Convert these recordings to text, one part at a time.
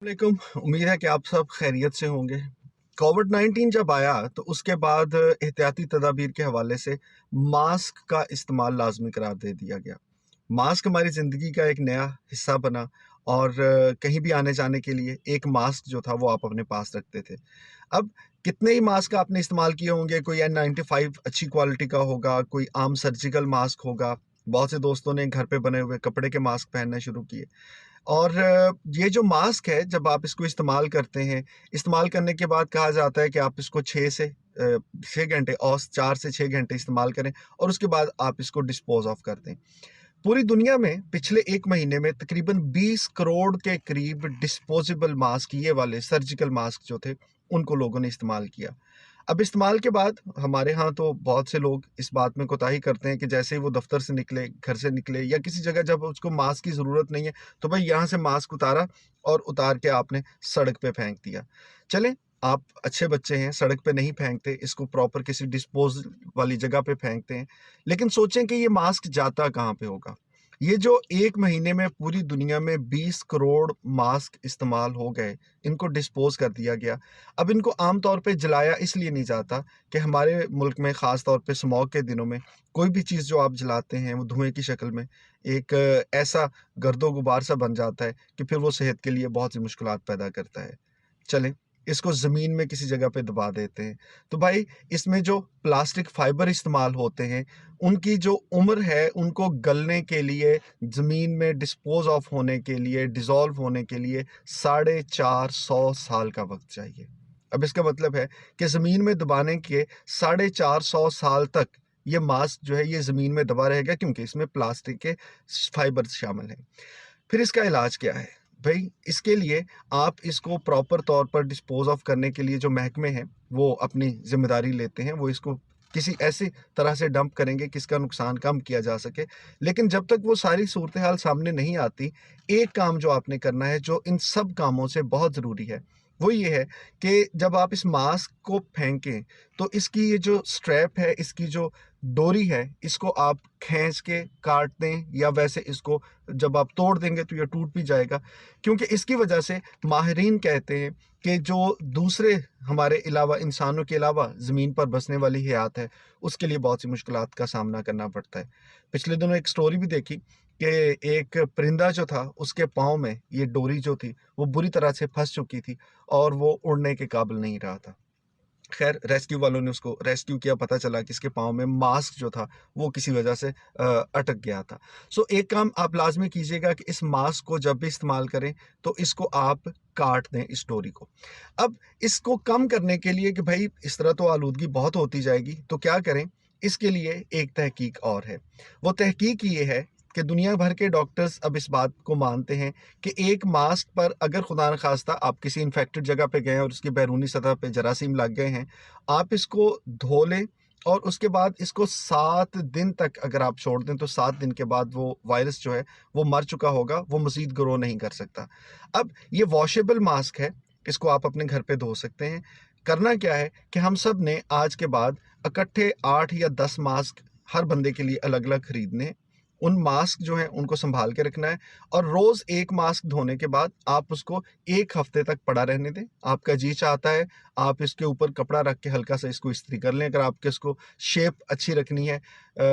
वालेकुम। उम्मीद है कि आप सब खैरियत से होंगे। कोविड-19 जब आया तो उसके बाद एहतियाती तदाबीर के हवाले से मास्क का इस्तेमाल लाज़मी करार दे दिया गया। मास्क हमारी ज़िंदगी का एक नया हिस्सा बना और कहीं भी आने-जाने के लिए एक मास्क जो था वो आप अपने पास रखते थे। अब कितने ही मास्क आपने इस्तेमाल किए होंगे, कोई N95 अच्छी क्वालिटी का होगा, कोई आम सर्जिकल मास्क होगा, बहुत से दोस्तों ने घर पे बने हुए कपड़े के मास्क पहनने शुरू किए। और ये जो मास्क है जब आप इसको इस्तेमाल करते हैं, इस्तेमाल करने के बाद कहा जाता है कि आप इसको 6 घंटे औसत 4 से 6 घंटे इस्तेमाल करें और उसके बाद आप इसको डिस्पोज़ ऑफ कर दें। पूरी दुनिया में पिछले 1 महीने में तकरीबन 20 करोड़ के करीब डिस्पोजेबल मास्क, ये वाले सर्जिकल मास्क जो थे, उनको लोगों ने इस्तेमाल किया। अब इस्तेमाल के बाद हमारे यहाँ तो बहुत से लोग इस बात में कोताही करते हैं कि जैसे ही वो दफ्तर से निकले, घर से निकले या किसी जगह जब उसको मास्क की ज़रूरत नहीं है, तो भाई यहाँ से मास्क उतारा और उतार के आपने सड़क पे फेंक दिया। चलें, आप अच्छे बच्चे हैं, सड़क पे नहीं फेंकते, इसको प्रॉपर किसी डिस्पोज़ वाली जगह पे फेंकते हैं। लेकिन सोचें कि ये मास्क जाता कहाँ पे होगा? ये जो 1 महीने में पूरी दुनिया में 20 करोड़ मास्क इस्तेमाल हो गए, इनको डिस्पोज़ कर दिया गया। अब इनको आम तौर पे जलाया इसलिए नहीं जाता कि हमारे मुल्क में ख़ास तौर पे स्मॉग के दिनों में कोई भी चीज़ जो आप जलाते हैं, वो धुएँ की शक्ल में एक ऐसा गर्दो-गुबार सा बन जाता है कि फिर वो सेहत के लिए बहुत सी मुश्किलात पैदा करता है। चलें, इसको ज़मीन में किसी जगह पे दबा देते हैं। तो भाई इसमें जो प्लास्टिक फाइबर इस्तेमाल होते हैं, उनकी जो उम्र है, उनको गलने के लिए, ज़मीन में डिस्पोज़ ऑफ होने के लिए, डिज़ॉल्व होने के लिए 450 साल का वक़्त चाहिए। अब इसका मतलब है कि ज़मीन में दबाने के 450 साल तक ये मास्क जो है ये ज़मीन में दबा रहेगा, क्योंकि इसमें प्लास्टिक के फाइबर शामिल हैं। फिर इसका इलाज क्या है? भई इसके लिए आप इसको प्रॉपर तौर पर डिस्पोज़ ऑफ करने के लिए जो महकमे हैं, वो अपनी ज़िम्मेदारी लेते हैं। वो इसको किसी ऐसी तरह से डंप करेंगे कि इसका नुकसान कम किया जा सके। लेकिन जब तक वो सारी सूरत-ए-हाल सामने नहीं आती, एक काम जो आपने करना है, जो इन सब कामों से बहुत ज़रूरी है, वो ये है कि जब आप इस मास्क को फेंकें, तो इसकी ये जो स्ट्रैप है, इसकी जो डोरी है, इसको आप खींच के काट दें या वैसे इसको जब आप तोड़ देंगे तो ये टूट भी जाएगा, क्योंकि इसकी वजह से माहिरीन कहते हैं कि जो दूसरे हमारे अलावा, इंसानों के अलावा ज़मीन पर बसने वाली हयात है, उसके लिए बहुत सी मुश्किलात का सामना करना पड़ता है। पिछले दिनों एक स्टोरी भी देखी कि एक परिंदा जो था, उसके पाँव में ये डोरी जो थी, वो बुरी तरह से फँस चुकी थी और वो उड़ने के काबिल नहीं रहा था। खैर रेस्क्यू वालों ने उसको रेस्क्यू किया, पता चला कि इसके पाँव में मास्क जो था वो किसी वजह से अटक गया था। सो एक काम आप लाज़मी कीजिएगा कि इस मास्क को जब भी इस्तेमाल करें तो इसको आप काट दें, इस डोरी को। अब इसको कम करने के लिए कि भई इस तरह तो आलूदगी बहुत होती जाएगी, तो क्या करें? इसके लिए एक तहकीक और है। वो तहकीक ये है कि दुनिया भर के डॉक्टर्स अब इस बात को मानते हैं कि एक मास्क पर अगर खुदा न खास्ता आप किसी इन्फेक्टेड जगह पे गए और उसकी बैरूनी सतह पे जरासीम लग गए हैं, आप इसको धो लें और उसके बाद इसको 7 दिन तक अगर आप छोड़ दें, तो 7 दिन के बाद वो वायरस जो है, वो मर चुका होगा, वो मज़ीद ग्रो नहीं कर सकता। अब ये वॉशेबल मास्क है, इसको आप अपने घर पे धो सकते हैं। करना क्या है कि हम सब ने आज के बाद इकट्ठे 8 या 10 मास्क हर बंदे के लिए अलग-अलग खरीदने हैं। उन मास्क जो हैं उनको सँभाल के रखना है और रोज़ 1 मास्क धोने के बाद आप उसको 1 हफ़्ते तक पड़ा रहने दें। आपका जी चाहता है, आप इसके ऊपर कपड़ा रख के हल्का-सा इसको इस्त्री कर लें, अगर आपके इसको शेप अच्छी रखनी है।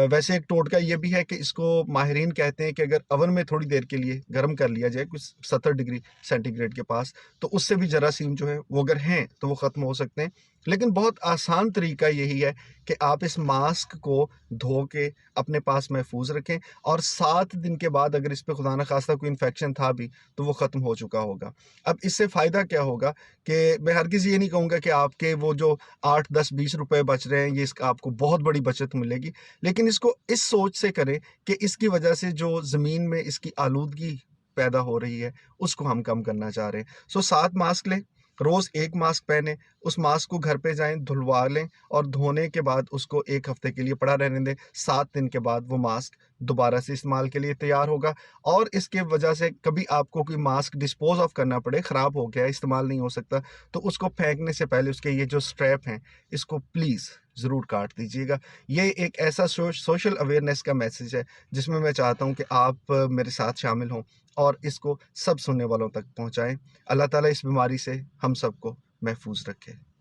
वैसे एक टोटका ये भी है कि इसको माहिरीन कहते हैं कि अगर ओवन में थोड़ी देर के लिए गर्म कर लिया जाए, कुछ 70 डिग्री सेंटीग्रेड के पास, तो उससे भी जरासीम जो है वो अगर हैं, तो वो ख़त्म हो सकते हैं। लेकिन बहुत आसान तरीका यही है कि आप इस मास्क को धो के अपने पास महफूज़ रखें और 7 दिन के बाद अगर इस पे खुदा न ख़ास्ता कोई इन्फेक्शन था भी, तो वो ख़त्म हो चुका होगा। अब इससे फ़ायदा क्या होगा कि मैं हरगिज़ ये नहीं कहूँगा कि आपके वो जो 8, 10, 20 रुपए बच रहे हैं, ये इसका आपको बहुत बड़ी बचत मिलेगी। लेकिन इसको इस सोच से करें कि इसकी वजह से जो ज़मीन में इसकी आलूदगी पैदा हो रही है, उसको हम कम करना चाह रहे हैं। सो 7 मास्क लें, रोज़ 1 मास्क पहनें, उस मास्क को घर पे जाएँ, धुलवा लें और धोने के बाद उसको 1 हफ़्ते के लिए पड़ा रहने दें। 7 दिन के बाद वो मास्क दोबारा से इस्तेमाल के लिए तैयार होगा और इसके वजह से कभी आपको कोई मास्क डिस्पोज़ ऑफ करना पड़े, ख़राब हो गया, इस्तेमाल नहीं हो सकता, तो उसको फेंकने से पहले उसके ये जो स्ट्रैप हैं, इसको प्लीज़ ज़रूर काट दीजिएगा। ये एक ऐसा सोशल अवेयरनेस का मैसेज है, जिसमें मैं चाहता हूँ कि आप मेरे साथ शामिल हों और इसको सब सुनने वालों तक पहुँचाएँ। अल्लाह ताला इस बीमारी से हम सबको महफूज़ रखे।